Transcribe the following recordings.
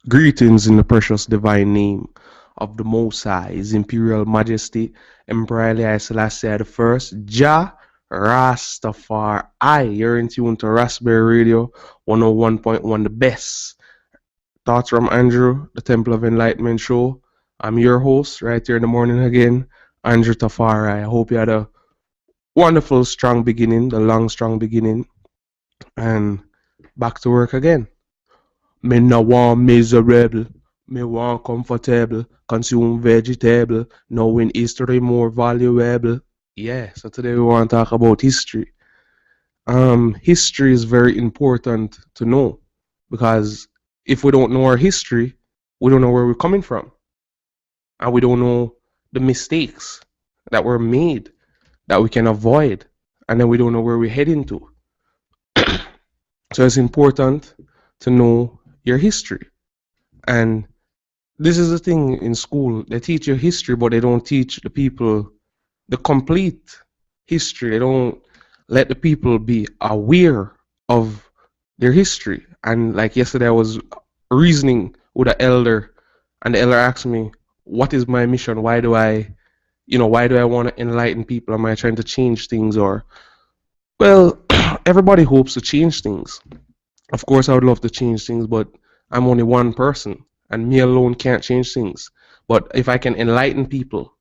Greetings in the precious divine name of the Most High, His Imperial Majesty, Emperor Haile Selassie the First, Jah Rastafari. You're in tune to Ras-Berry Radio 101.1, the best. Thoughts from Andrew, the Temple of Enlightenment show. I'm your host right here in the morning again, Andrew Tafari. I hope you had a wonderful, strong beginning, the long, strong beginning, and back to work again. Me no want miserable, me want comfortable, consume vegetable, knowing history more valuable. Yeah, so today we want to talk about history. History is very important to know because if we don't know our history, we don't know where we're coming from, and we don't know the mistakes that were made that we can avoid, and then we don't know where we're heading to. So it's important to know your history. And this is the thing in school. They teach you history, but they don't teach the people the complete history. They don't let the people be aware of their history. And like yesterday, I was reasoning with an elder, and the elder asked me, "What is my mission? Why do I want to enlighten people? Am I trying to change things?" Or, well, everybody hopes to change things. Of course, I would love to change things, but I'm only one person, and me alone can't change things. But if I can enlighten people,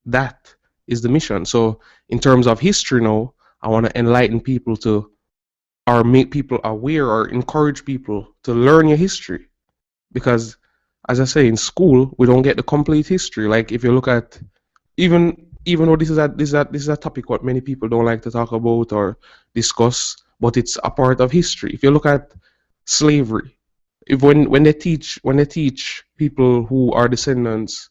that is the mission. So, in terms of history now, I want to enlighten people to, or make people aware, or encourage people to learn your history. Because, as I say, in school, we don't get the complete history. Like, if you look at, even though this is a topic what many people don't like to talk about or discuss, but it's a part of history. If you look at slavery, if when they teach people who are descendants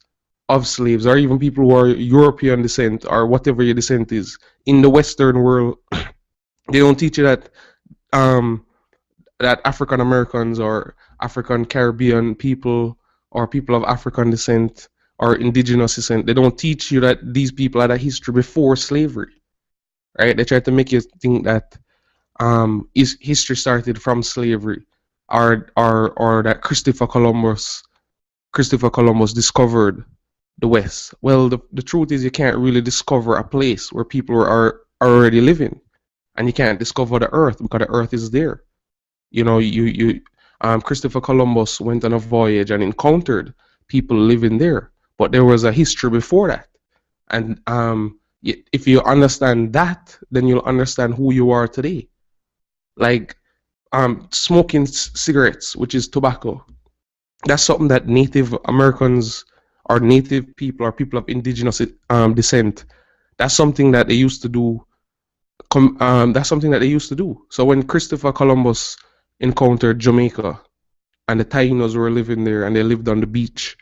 of slaves, or even people who are European descent or whatever your descent is in the Western world, they don't teach you um that African Americans or African Caribbean people or people of African descent or indigenous descent, they don't teach you that these people had a history before slavery, right? They try to make you think that is history started from slavery, or that Christopher Columbus discovered the West. Well, the truth is you can't really discover a place where people are already living, and you can't discover the Earth because the Earth is there. Christopher Columbus went on a voyage and encountered people living there, but there was a history before that. And if you understand that, then you'll understand who you are today. Like smoking cigarettes, which is tobacco. That's something that Native Americans or Native people or people of indigenous descent. That's something that they used to do. That's something that they used to do. So when Christopher Columbus encountered Jamaica and the Tainos were living there and they lived on the beach,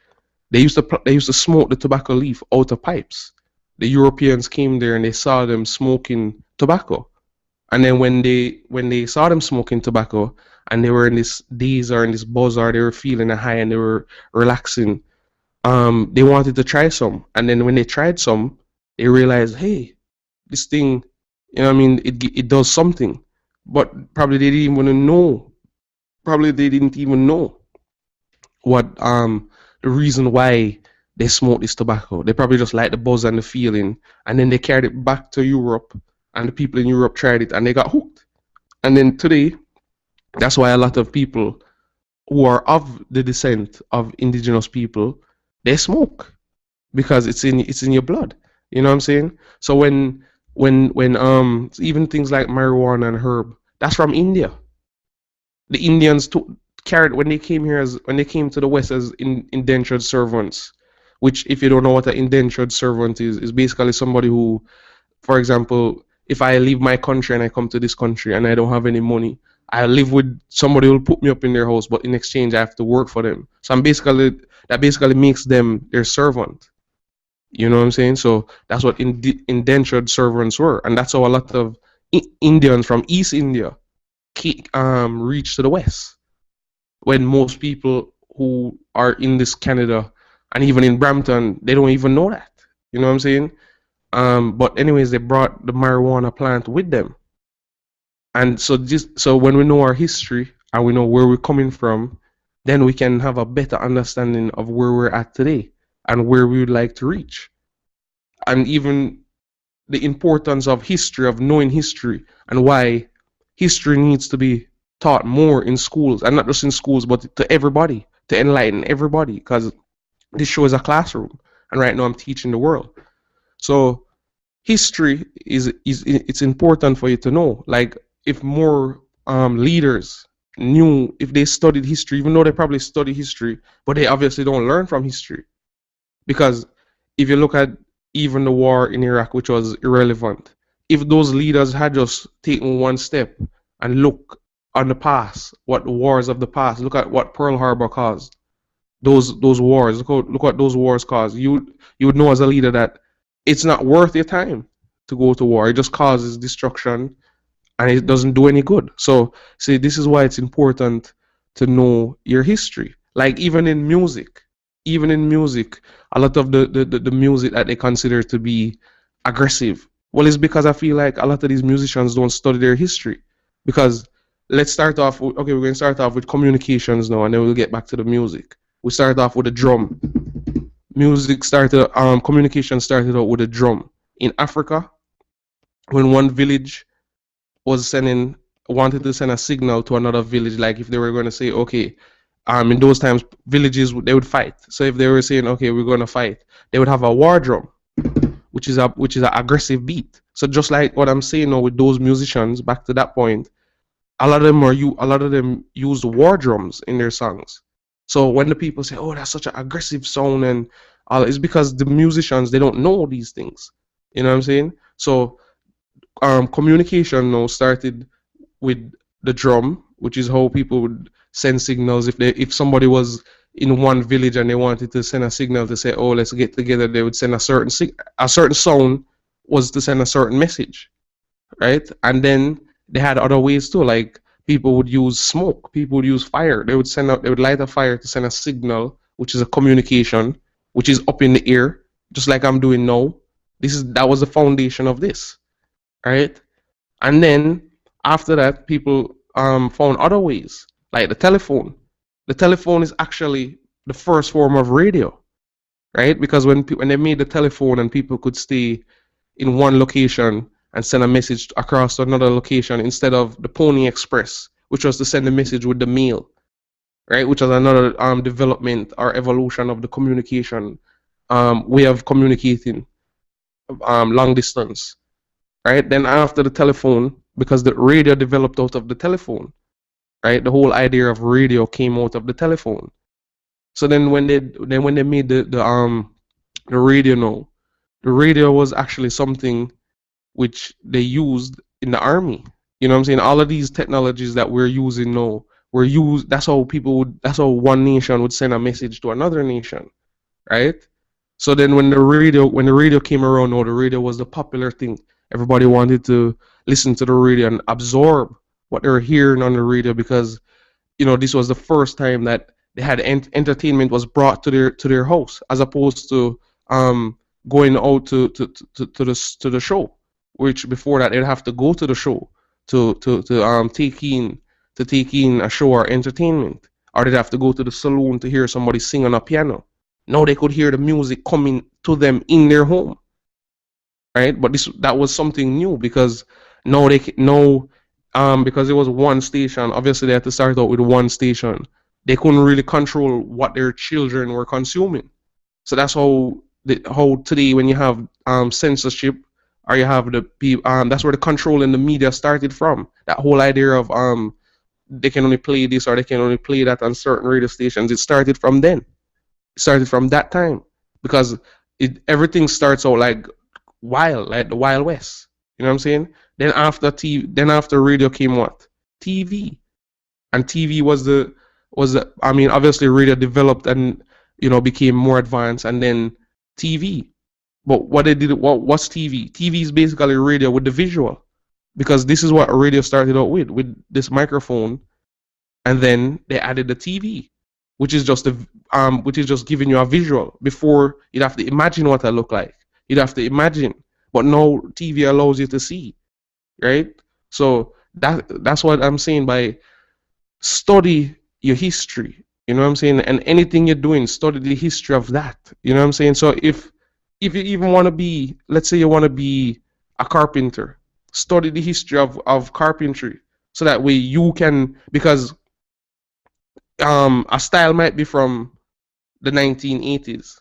they used to smoke the tobacco leaf out of pipes. The Europeans came there and they saw them smoking tobacco. And then when they saw them smoking tobacco and they were in this daze or in this buzz or they were feeling a high and they were relaxing, they wanted to try some. And then when they tried some, they realized, hey, this thing, you know what I mean, it does something. But probably they didn't even know what the reason why they smoked this tobacco. They probably just liked the buzz and the feeling, and then they carried it back to Europe, and the people in Europe tried it and they got hooked. And then today, that's why a lot of people who are of the descent of indigenous people, they smoke because it's in your blood. You know what I'm saying? So when even things like marijuana and herb, that's from India. The Indians carried when they came to the West as indentured servants. Which, if you don't know what an indentured servant is basically somebody who, for example, if I leave my country and I come to this country and I don't have any money, I live with somebody who will put me up in their house, but in exchange I have to work for them. So that basically makes them their servant. You know what I'm saying? So that's what indentured servants were, and that's how a lot of Indians from East India reached to the West. When most people who are in this Canada and even in Brampton, they don't even know that. You know what I'm saying? But anyways, they brought the marijuana plant with them, and so when we know our history and we know where we're coming from, then we can have a better understanding of where we're at today and where we would like to reach. And even the importance of history, of knowing history, and why history needs to be taught more in schools, and not just in schools, but to everybody, to enlighten everybody, because this show is a classroom, and right now I'm teaching the world. So history is it's important for you to know. Like if more leaders knew, if they studied history, even though they probably study history, but they obviously don't learn from history. Because if you look at even the war in Iraq, which was irrelevant, if those leaders had just taken one step and look on the past, what the wars of the past, look at what Pearl Harbor caused, those wars, look what those wars caused. You would know as a leader that it's not worth your time to go to war. It just causes destruction and it doesn't do any good. So, see, this is why it's important to know your history. Like even in music, a lot of the music that they consider to be aggressive. Well, it's because I feel like a lot of these musicians don't study their history. Because let's start off with, okay, we're going to start off with communications now, and then we'll get back to the music. We start off with the drum. Communication started out with a drum. In Africa, when one village was sending wanted to send a signal to another village, like if they were going to say, okay, in those times villages they would fight. So if they were saying, okay, we're going to fight, they would have a war drum, which is an aggressive beat. So just like what I'm saying now with those musicians, back to that point, a lot of them use war drums in their songs. So when the people say, oh, that's such an aggressive sound, and all, it's because the musicians, they don't know these things. You know what I'm saying? So communication now started with the drum, which is how people would send signals. If somebody was in one village and they wanted to send a signal to say, oh, let's get together, they would send a certain sound was to send a certain message, right? And then they had other ways too, like people would use smoke, people would use fire. They would light a fire to send a signal, which is a communication, which is up in the air, just like I'm doing now. That was the foundation of this, right? And then after that, people found other ways, like the telephone. The telephone is actually the first form of radio, right? Because when they made the telephone and people could stay in one location and send a message across to another location instead of the Pony Express, which was to send a message with the mail, right? Which was another development or evolution of the communication way of communicating long distance, right? Then after the telephone, because the radio developed out of the telephone, right? The whole idea of radio came out of the telephone. So then when they made the radio now, the radio was actually something which they used in the army. You know what I'm saying? All of these technologies that we're using now were used. That's how one nation would send a message to another nation, right? So then when the radio came around, now the radio was the popular thing. Everybody wanted to listen to the radio and absorb what they were hearing on the radio, because this was the first time that they had entertainment was brought to their house, as opposed to going out to the show, which before that they'd have to go to the show to take in a show or entertainment, or they'd have to go to the saloon to hear somebody sing on a piano. Now they could hear the music coming to them in their home, right? But that was something new, because now because it was one station. Obviously, they had to start out with one station. They couldn't really control what their children were consuming. So that's how today, when you have censorship, or you have that's where the control in the media started from. That whole idea of they can only play this or they can only play that on certain radio stations. It started from then. It started from that time, because everything starts out like the Wild West. You know what I'm saying? Then after radio came what? TV. And TV I mean, obviously radio developed and became more advanced, and then TV. But what's TV? TV is basically radio with the visual, because this is what radio started out with this microphone, and then they added the TV, which is just giving you a visual. Before, you'd have to imagine what it looked like. You'd have to imagine, but now TV allows you to see, right? So that's what I'm saying by study your history. You know what I'm saying? And anything you're doing, study the history of that. You know what I'm saying? So if you even want to be, let's say you want to be a carpenter, study the history of carpentry. So that way you can, because a style might be from the 1980s,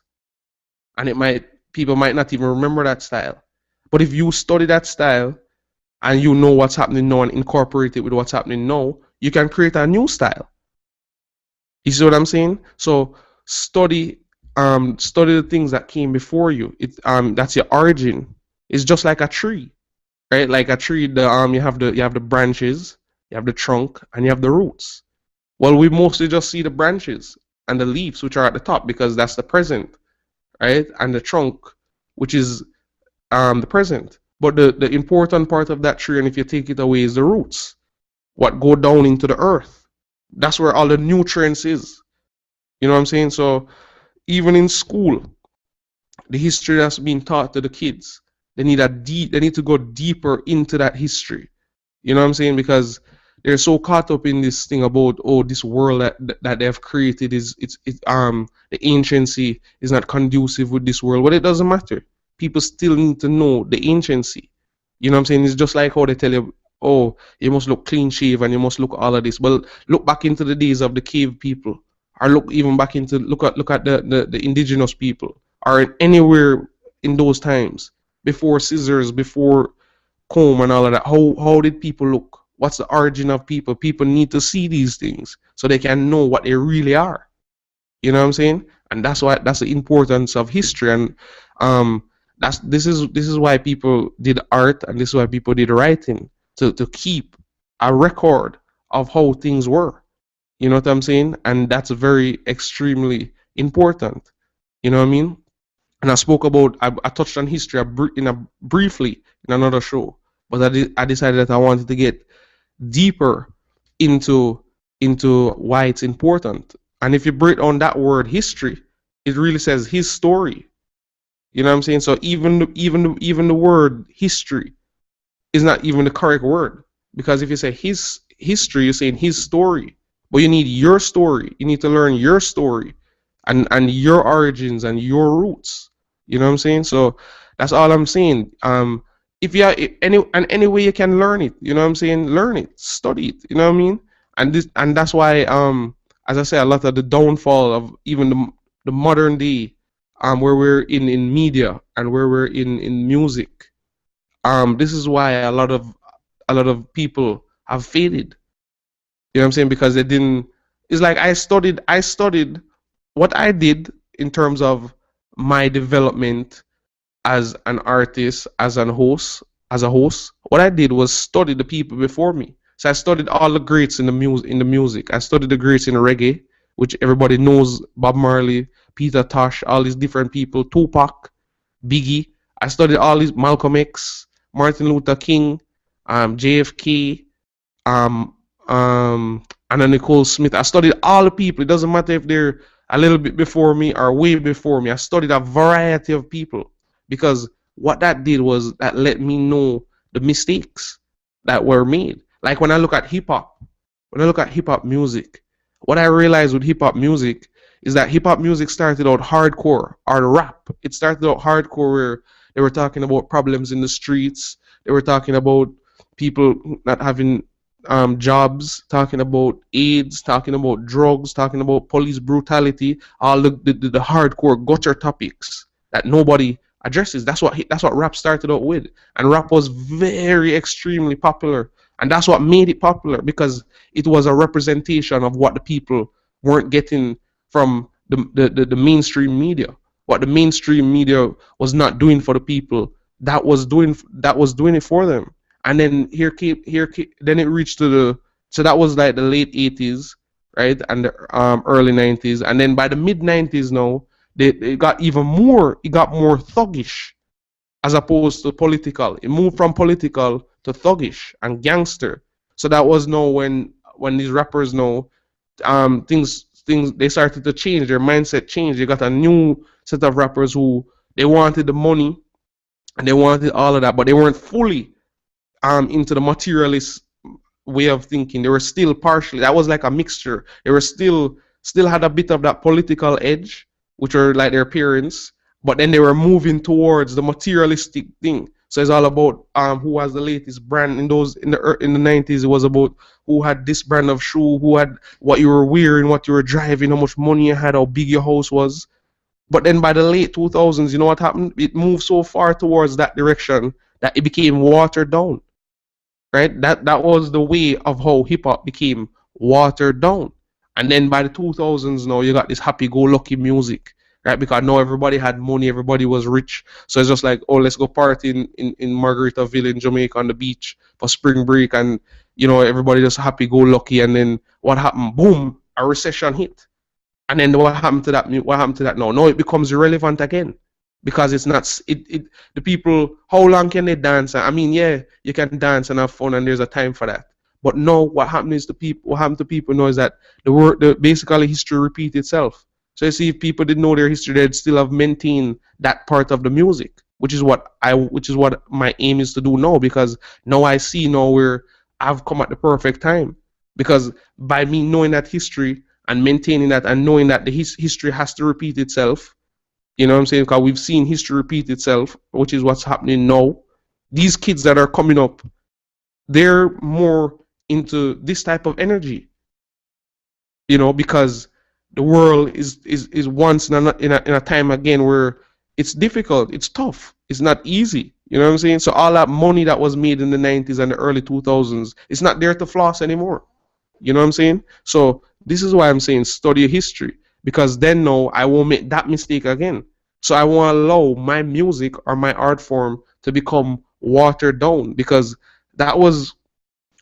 and it might, people might not even remember that style. But if you study that style and you know what's happening now and incorporate it with what's happening now, you can create a new style. You see what I'm saying? So study study the things that came before you. That's your origin. It's just like a tree, right? Like a tree, you have the branches, you have the trunk, and you have the roots. Well, we mostly just see the branches and the leaves, which are at the top, because that's the present, right? And the trunk, which is the present. But the important part of that tree, and if you take it away, is the roots, what go down into the earth. That's where all the nutrients is. You know what I'm saying? So even in school, the history that's being taught to the kids, they need to go deeper into that history. You know what I'm saying? Because they're so caught up in this thing about, oh, this world that they have created is the anciency is not conducive with this world. But it doesn't matter. People still need to know the anciency. You know what I'm saying? It's just like how they tell you, oh, you must look clean shave and you must look all of this. Well, look back into the days of the cave people, or look even back into, look at the indigenous people, or anywhere in those times before scissors, before comb and all of that. How did people look? What's the origin of people? People need to see these things so they can know what they really are. You know what I'm saying? And that's the importance of history. And this is why people did art, and this is why people did writing, to keep a record of how things were. You know what I'm saying? And that's very extremely important. You know what I mean? And I spoke about, I touched on history briefly in another show, but I decided that I wanted to get deeper into why it's important. And if you break down that word history, it really says his story. You know what I'm saying? So even the word history is not even the correct word, because if you say his history, you're saying his story. But you need your story. You need to learn your story and your origins and your roots. You know what I'm saying? So that's all I'm saying. If you any way you can learn it, you know what I'm saying? Learn it, study it. You know what I mean? And that's why as I say, a lot of the downfall of even the modern day where we're in media and where we're in music, this is why a lot of people have faded. You know what I'm saying? Because they didn't. It's like I studied what I did in terms of my development as an artist, as an host, as a host. What I did was study the people before me. So I studied all the greats in the music. I studied the greats in reggae, which everybody knows: Bob Marley, Peter Tosh, all these different people, Tupac, Biggie. I studied all these, Malcolm X, Martin Luther King, JFK, um, Anna Nicole Smith. I studied all the people. It doesn't matter if they're a little bit before me or way before me. I studied a variety of people, because what that did was that let me know the mistakes that were made. Like when I look at hip hop, when I look at hip hop music, what I realized with hip hop music is that hip hop music started out hardcore, or the rap. It started out hardcore where they were talking about problems in the streets. They were talking about people not having jobs, talking about AIDS, talking about drugs, talking about police brutality, all the hardcore gutter topics that nobody addresses. That's what rap started out with, and rap was very extremely popular, and that's what made it popular, because it was a representation of what the people weren't getting from the mainstream media. What the mainstream media was not doing for the people, that was doing it for them. And then then it reached to so that was like the late 80s, right, and the early 90s, and then by the mid 90s now, it got even more, it got more thuggish as opposed to political. It moved from political to thuggish and gangster. So that was now when these rappers know things they started to change, their mindset changed. You got a new set of rappers who they wanted the money and they wanted all of that, but they weren't fully into the materialist way of thinking. They were still partially, that was like a mixture. They were still still had a bit of that political edge, which were like their parents, but then they were moving towards the materialistic thing. So it's all about who has the latest brand in the 90s. It was about who had this brand of shoe, who had what you were wearing, what you were driving, how much money you had, how big your house was. But then by the late 2000s, you know what happened? It moved so far towards that direction that it became watered down, right? That was the way of how hip hop became watered down. And then by the 2000s, now you got this happy-go-lucky music, right? Because now everybody had money, everybody was rich, so it's just like, oh, let's go party in Margaritaville in Jamaica on the beach for spring break, and everybody just happy-go-lucky. And then what happened? Boom, a recession hit. And then what happened to that? What happened to that now? Now it becomes irrelevant again because it's not. The people. How long can they dance? I mean, yeah, you can dance and have fun, and there's a time for that. But no, what happened is what happened to people now is that basically history repeats itself. So you see, if people didn't know their history, they'd still have maintained that part of the music, which is what my aim is to do now, because now I see now where I've come at the perfect time, because by me knowing that history and maintaining that and knowing that the history has to repeat itself, you know what I'm saying? Because we've seen history repeat itself, which is what's happening now. These kids that are coming up, they're more into this type of energy, because the world is once in a time again where it's difficult, it's tough, it's not easy. You know what I'm saying? So all that money that was made in the 90s and the early 2000s, it's not there to floss anymore. You know what I'm saying? So this is why I'm saying study history, because then no, I won't make that mistake again. So I won't allow my music or my art form to become watered down, because that was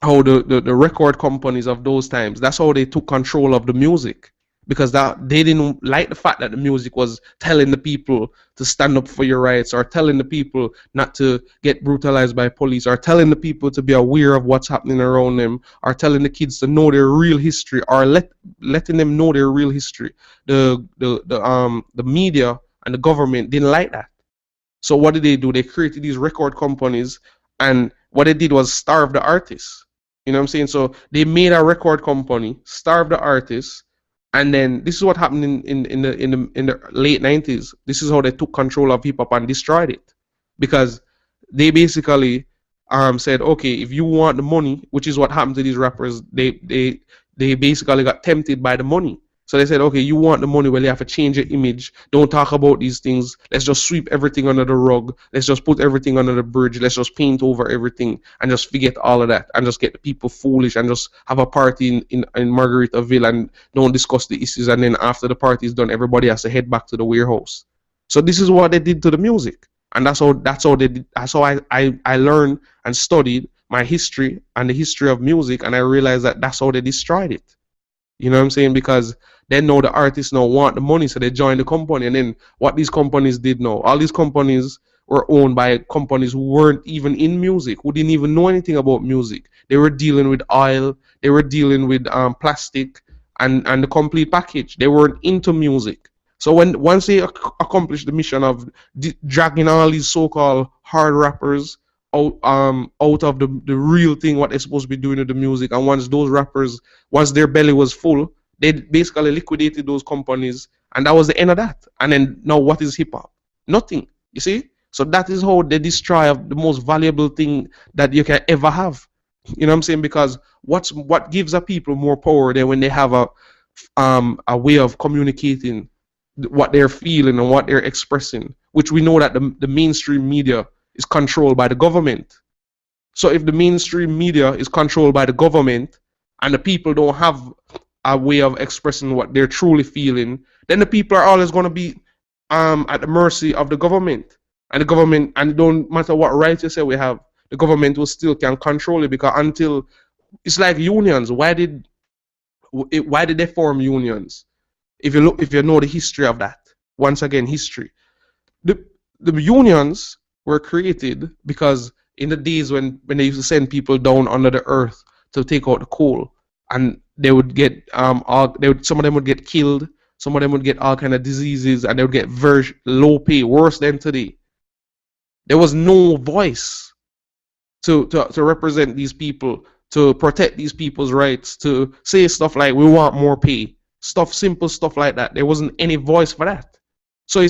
how the record companies of those times, that's how they took control of the music, because that they didn't like the fact that the music was telling the people to stand up for your rights, or telling the people not to get brutalized by police, or telling the people to be aware of what's happening around them, or telling the kids to know their real history, or letting them know their real history. The media and the government didn't like that. So what did they do? They created these record companies, and what they did was starve the artists. You know what I'm saying? So they made a record company, starve the artists, and then this is what happened in the late 90s. This is how they took control of hip hop and destroyed it, because they basically said, okay, if you want the money, which is what happened to these rappers, they basically got tempted by the money. So they said, okay, you want the money, well, you have to change your image. Don't talk about these things. Let's just sweep everything under the rug. Let's just put everything under the bridge. Let's just paint over everything and just forget all of that and just get the people foolish and just have a party in Margaritaville and don't discuss the issues. And then after the party is done, everybody has to head back to the warehouse. So this is what they did to the music. And that's how they did. That's how I learned and studied my history and the history of music. And I realized that that's how they destroyed it. You know what I'm saying? Because they know the artists now want the money, so they join the company. And then what these companies did now, all these companies were owned by companies who weren't even in music, who didn't even know anything about music. They were dealing with oil, they were dealing with plastic and the complete package. They weren't into music. So once they accomplished the mission of dragging all these so-called hard rappers out of the real thing, what they're supposed to be doing with the music, and once their belly was full, they basically liquidated those companies, and that was the end of that. And then now what is hip hop? Nothing. You see? So that is how they destroy the most valuable thing that you can ever have. You know what I'm saying? Because what gives a people more power than when they have a way of communicating what they're feeling and what they're expressing, which we know that the mainstream media is controlled by the government. So if the mainstream media is controlled by the government and the people don't have a way of expressing what they're truly feeling, then the people are always going to be at the mercy of the government. And the government, and it don't matter what rights you say we have, the government will still can control it, because until it's like unions. Why did they form unions? If you know the history of that, once again, history. The unions were created because in the days when they used to send people down under the earth to take out the coal, and they would get some of them would get killed, some of them would get all kind of diseases, and they would get very low pay, worse than today. There was no voice to represent these people, to protect these people's rights, to say stuff like, we want more pay. stuff, simple stuff like that. There wasn't any voice for that. So you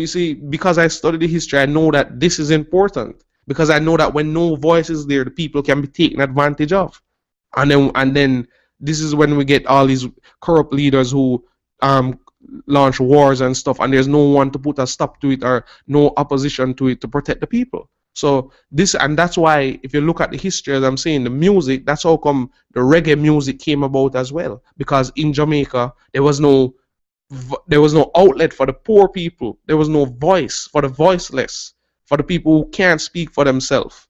see, because I studied the history, I know that this is important because I know that when no voice is there, the people can be taken advantage of, and then this is when we get all these corrupt leaders who um launch wars and stuff, and there's no one to put a stop to it or no opposition to it to protect the people. So this, and that's why if you look at the history, as I'm saying, the music, that's how come the reggae music came about as well, because in Jamaica there was no outlet for the poor people. There was no voice for the voiceless, for the people who can't speak for themselves.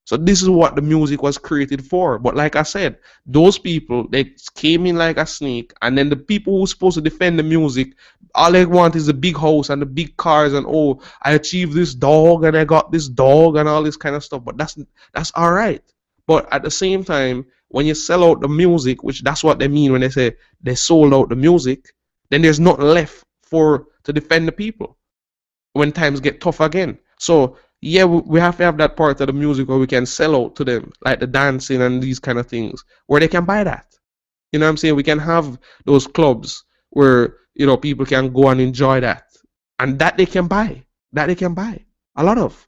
So this is what the music was created for. But like I said, those people, they came in like a snake, and then the people who's supposed to defend the music, all they want is the big house and the big cars, and oh, I achieved this dog and I got this dog and all this kind of stuff. But that's all right. But at the same time, when you sell out the music, which that's what they mean when they say they sold out the music, then there's nothing left for to defend the people when times get tough again. So yeah, we have to have that part of the music where we can sell out to them, like the dancing and these kind of things, where they can buy that. You know what I'm saying? We can have those clubs where people can go and enjoy that, and that they can buy, a lot of.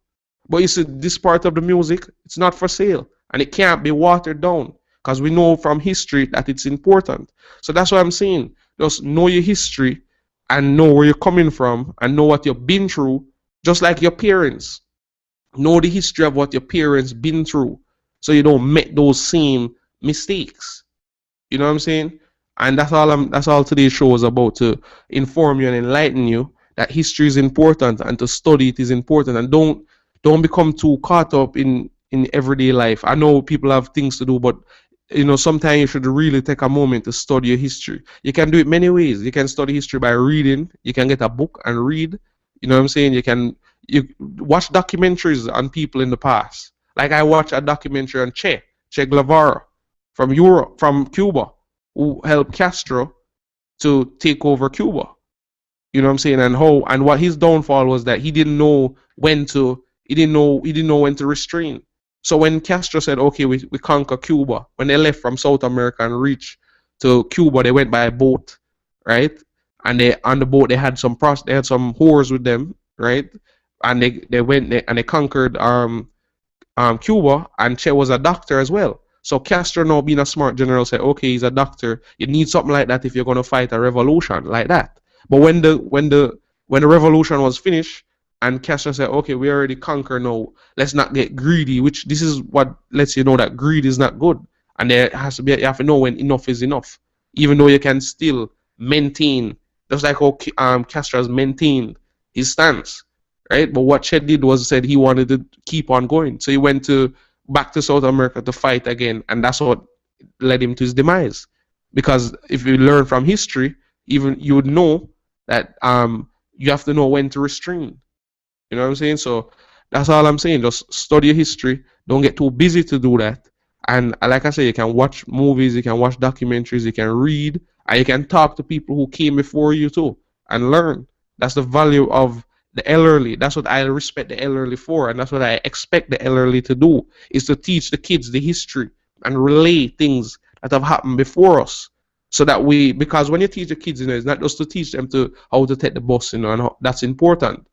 But you see, this part of the music, it's not for sale, and it can't be watered down because we know from history that it's important. So that's what I'm saying. Just know your history and know where you're coming from and know what you've been through, just like your parents. Know the history of what your parents been through so you don't make those same mistakes. You know what I'm saying? And that's all today's show is about, to inform you and enlighten you that history is important and to study it is important, and don't become too caught up in everyday life. I know people have things to do, but sometimes you should really take a moment to study your history. You can do it many ways. You can study history by reading. You can get a book and read. You know what I'm saying? You watch documentaries on people in the past. Like I watched a documentary on Che Guevara from Cuba, who helped Castro to take over Cuba. You know what I'm saying? And what his downfall was that he didn't know when to restrain. So when Castro said, okay, we conquer Cuba, when they left from South America and reached to Cuba, they went by boat, right? And on the boat they had some whores with them, right? And they conquered Cuba, and Che was a doctor as well. So Castro, now being a smart general, said, okay, he's a doctor. You need something like that if you're gonna fight a revolution like that. But when the revolution was finished, and Castro said, okay, we already conquered now, let's not get greedy, which this is what lets you know that greed is not good. And you have to know when enough is enough. Even though you can still maintain, just like how Castro has maintained his stance, right? But what Che did was said he wanted to keep on going. So he went back to South America to fight again, and that's what led him to his demise. Because if you learn from history, even you would know that you have to know when to restrain. You know what I'm saying? So that's all I'm saying. Just study history. Don't get too busy to do that. And like I said, you can watch movies, you can watch documentaries, you can read, and you can talk to people who came before you too and learn. That's the value of the elderly. That's what I respect the elderly for, and that's what I expect the elderly to do, is to teach the kids the history and relay things that have happened before us. So that because when you teach the kids, it's not just to teach them how to take the bus, and that's important.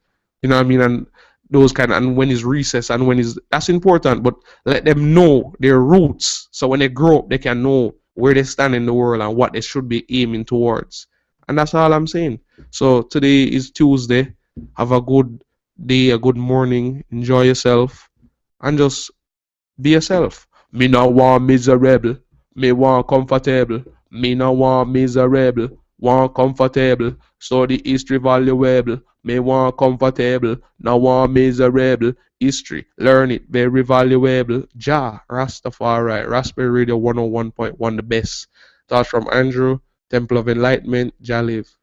You know what I mean? And those and when it's recess and that's important, but let them know their roots. So when they grow up, they can know where they stand in the world and what they should be aiming towards. And that's all I'm saying. So today is Tuesday. Have a good day, a good morning. Enjoy yourself. And just be yourself. Me not want miserable. Me want comfortable. Me not want miserable. Want comfortable. So the history valuable. Me want comfortable, now want miserable. History, learn it, very valuable. Rastafari, Ras-Berry Radio 101.1, the best. Thoughts from Andrew, Temple of Enlightenment, live.